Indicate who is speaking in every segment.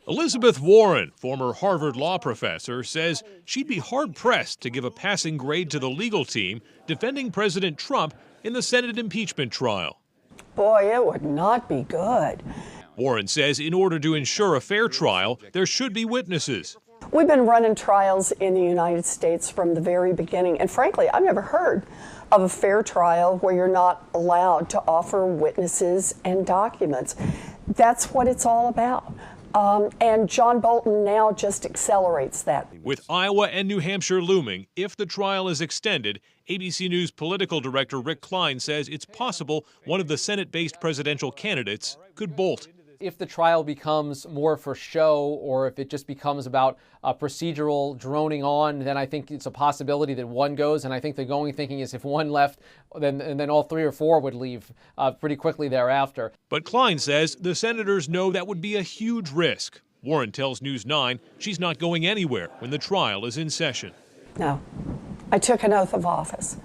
Speaker 1: Elizabeth Warren, former Harvard law professor, says she'd be hard-pressed to give a passing grade to the legal team defending President Trump in the Senate impeachment trial.
Speaker 2: Boy, it would not be good.
Speaker 1: Warren says in order to ensure a fair trial, there should be witnesses.
Speaker 2: We've been running trials in the United States from the very beginning, and frankly, I've never heard of a fair trial where you're not allowed to offer witnesses and documents. That's what it's all about. And John Bolton now just accelerates that.
Speaker 1: With Iowa and New Hampshire looming, if the trial is extended, ABC News political director Rick Klein says it's possible one of the Senate-based presidential candidates could bolt.
Speaker 3: If the trial becomes more for show, or if it just becomes about procedural droning on, then I think it's a possibility that one goes. And I think the going thinking is if one left, then all three or four would leave pretty quickly thereafter.
Speaker 1: But Klein says the senators know that would be a huge risk. Warren tells News 9 she's not going anywhere when the trial is in session.
Speaker 2: No, I took an oath of office,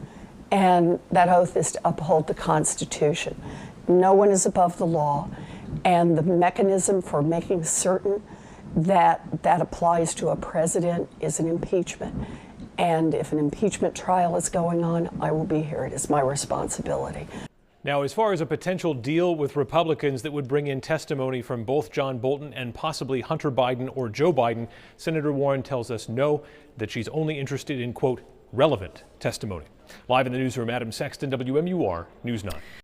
Speaker 2: and that oath is to uphold the Constitution. No one is above the law. And the mechanism for making certain that that applies to a president is an impeachment. And if an impeachment trial is going on, I will be here. It is my responsibility.
Speaker 4: Now, as far as a potential deal with Republicans that would bring in testimony from both John Bolton and possibly Hunter Biden or Joe Biden, Senator Warren tells us no, that she's only interested in, quote, relevant testimony. Live in the newsroom, Adam Sexton, WMUR News 9.